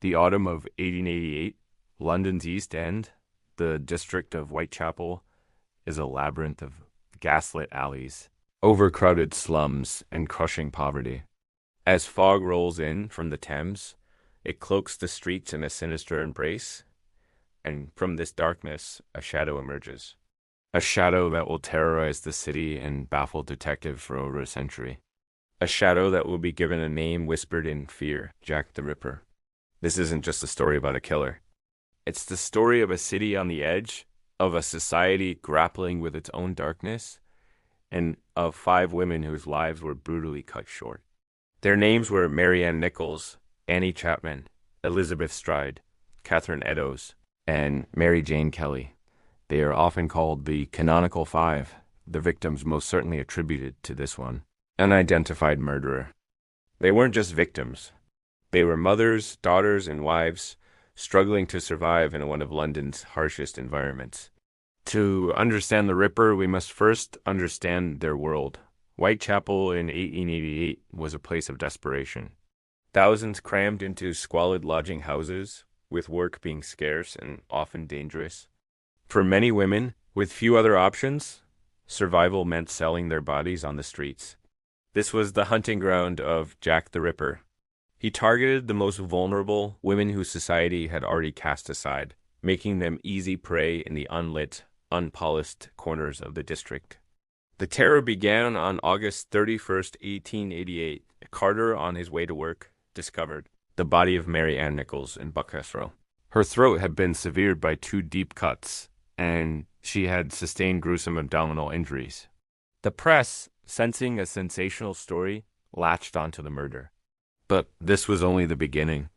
The autumn of 1888, London's East End, the district of Whitechapel, is a labyrinth of gaslit alleys, overcrowded slums, and crushing poverty. As fog rolls in from the Thames, it cloaks the streets in a sinister embrace, and from this darkness, a shadow emerges. A shadow that will terrorize the city and baffle detectives for over a century. A shadow that will be given a name whispered in fear, Jack the Ripper. This isn't just a story about a killer. It's the story of a city on the edge, of a society grappling with its own darkness, and of 5 women whose lives were brutally cut short. Their names were Mary Ann Nichols, Annie Chapman, Elizabeth Stride, Catherine Eddowes, and Mary Jane Kelly. They are often called the Canonical Five, the victims most certainly attributed to this one, unidentified murderer. They weren't just victims. They were mothers, daughters, and wives struggling to survive in one of London's harshest environments. To understand the Ripper, we must first understand their world. Whitechapel in 1888 was a place of desperation. Thousands crammed into squalid lodging houses, with work being scarce and often dangerous. For many women, with few other options, survival meant selling their bodies on the streets. This was the hunting ground of Jack the Ripper. He targeted the most vulnerable, women whose society had already cast aside, making them easy prey in the unlit, unpolished corners of the district. The terror began on August 31st, 1888. Carter, on his way to work, discovered the body of Mary Ann Nichols in Buckcastle. Her throat had been severed by 2 deep cuts, and she had sustained gruesome abdominal injuries. The press, sensing a sensational story, latched onto the murder. But this was only the beginning.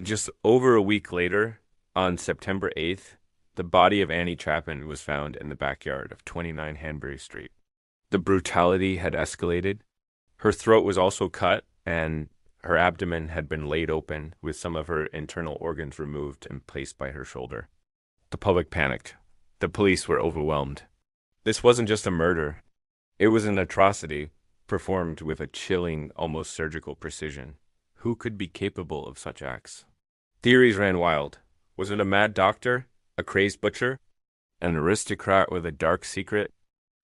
Just over a week later, on September 8th, the body of Annie Chapman was found in the backyard of 29 Hanbury Street. The brutality had escalated. Her throat was also cut, and her abdomen had been laid open with some of her internal organs removed and placed by her shoulder. The public panicked. The police were overwhelmed. This wasn't just a murder. It was an atrocity performed with a chilling, almost surgical precision. Who could be capable of such acts? Theories ran wild. Was it a mad doctor? A crazed butcher? An aristocrat with a dark secret?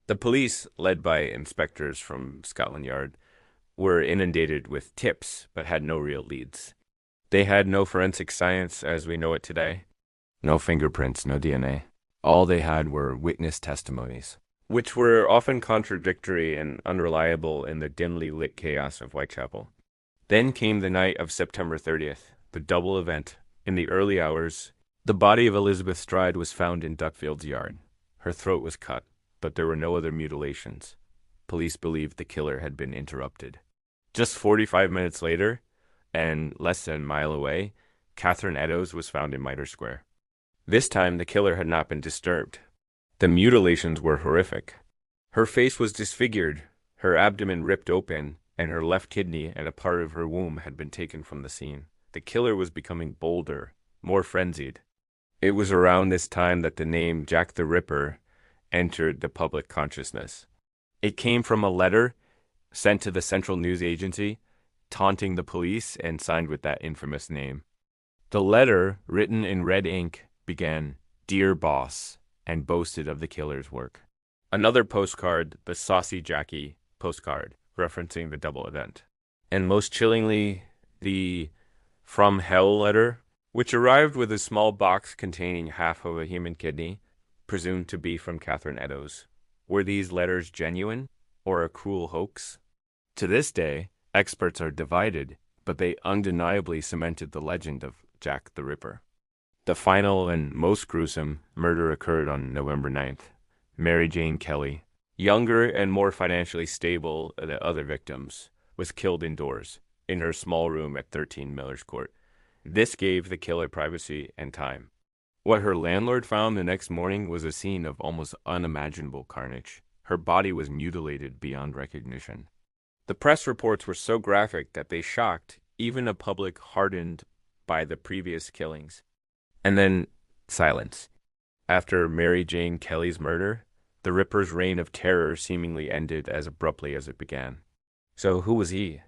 The police, led by inspectors from Scotland Yard, were inundated with tips but had no real leads. They had no forensic science as we know it today. No fingerprints, no DNA. All they had were witness testimonies, which were often contradictory and unreliable in the dimly lit chaos of Whitechapel. Then came the night of September 30th, the double event. In the early hours, the body of Elizabeth Stride was found in Duckfield's yard. Her throat was cut, but there were no other mutilations. Police believed the killer had been interrupted. Just 45 minutes later, and less than a mile away, Catherine Eddowes was found in Mitre Square. This time, the killer had not been disturbed. The mutilations were horrific. Her face was disfigured, her abdomen ripped open, and her left kidney and a part of her womb had been taken from the scene. The killer was becoming bolder, more frenzied. It was around this time that the name Jack the Ripper entered the public consciousness. It came from a letter sent to the Central News Agency, taunting the police and signed with that infamous name. The letter, written in red ink, began, "Dear Boss," and boasted of the killer's work. Another postcard, the Saucy Jackie postcard, referencing the double event. And most chillingly, the From Hell letter, which arrived with a small box containing half of a human kidney, presumed to be from Catherine Eddowes. Were these letters genuine or a cruel hoax? To this day, experts are divided, but they undeniably cemented the legend of Jack the Ripper. The final and most gruesome murder occurred on November 9th. Mary Jane Kelly, younger and more financially stable than the other victims, was killed indoors, in her small room at 13 Miller's Court. This gave the killer privacy and time. What her landlord found the next morning was a scene of almost unimaginable carnage. Her body was mutilated beyond recognition. The press reports were so graphic that they shocked even a public hardened by the previous killings. And then silence. After Mary Jane Kelly's murder, the Ripper's reign of terror seemingly ended as abruptly as it began. So who was he?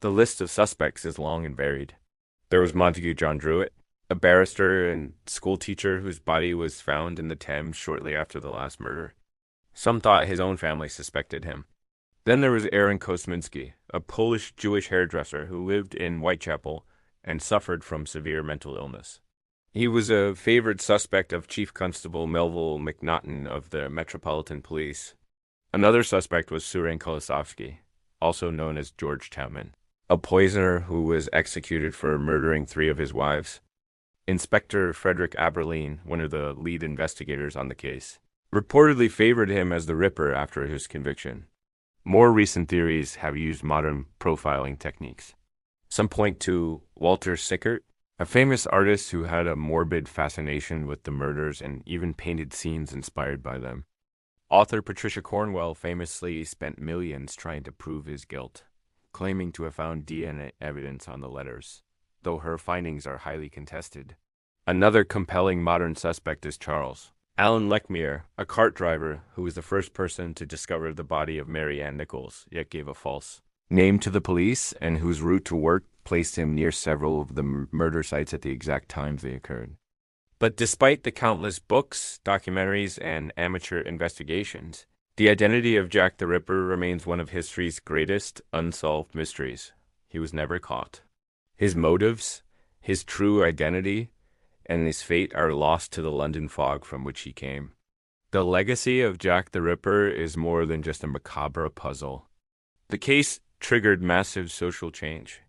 The list of suspects is long and varied. There was Montague John Druitt, a barrister and schoolteacher whose body was found in the Thames shortly after the last murder. Some thought his own family suspected him. Then there was Aaron Kosminski, a Polish Jewish hairdresser who lived in Whitechapel and suffered from severe mental illness. He was a favored suspect of Chief Constable Melville McNaughton of the Metropolitan Police. Another suspect was Suren Kolosowski, also known as George Chapman, a poisoner who was executed for murdering 3 of his wives. Inspector Frederick Aberline, one of the lead investigators on the case, reportedly favored him as the Ripper after his conviction. More recent theories have used modern profiling techniques. Some point to Walter Sickert, a famous artist who had a morbid fascination with the murders and even painted scenes inspired by them. Author Patricia Cornwell famously spent millions trying to prove his guilt, claiming to have found DNA evidence on the letters, though her findings are highly contested. Another compelling modern suspect is Charles Alan Lechmere, a cart driver who was the first person to discover the body of Mary Ann Nichols, yet gave a false name to the police, and whose route to work placed him near several of the murder sites at the exact times they occurred. But despite the countless books, documentaries, and amateur investigations, the identity of Jack the Ripper remains one of history's greatest unsolved mysteries. He was never caught. His motives, his true identity, and his fate are lost to the London fog from which he came. The legacy of Jack the Ripper is more than just a macabre puzzle. The case triggered massive social change.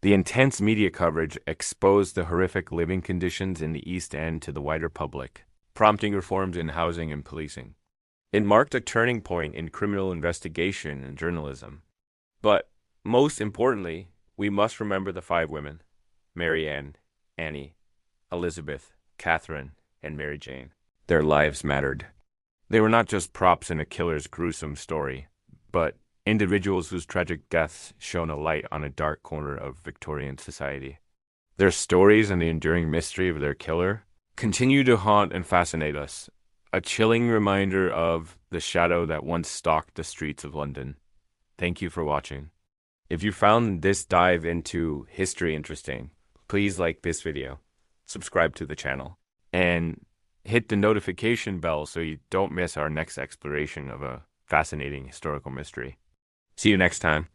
The intense media coverage exposed the horrific living conditions in the East End to the wider public, prompting reforms in housing and policing. It marked a turning point in criminal investigation and journalism. But most importantly, we must remember the 5 women: Mary Ann, Annie, Elizabeth, Catherine, and Mary Jane. Their lives mattered. They were not just props in a killer's gruesome story, but individuals whose tragic deaths shone a light on a dark corner of Victorian society. Their stories and the enduring mystery of their killer continue to haunt and fascinate us, a chilling reminder of the shadow that once stalked the streets of London. Thank you for watching. If you found this dive into history interesting, please like this video, subscribe to the channel, and hit the notification bell so you don't miss our next exploration of a fascinating historical mystery. See you next time.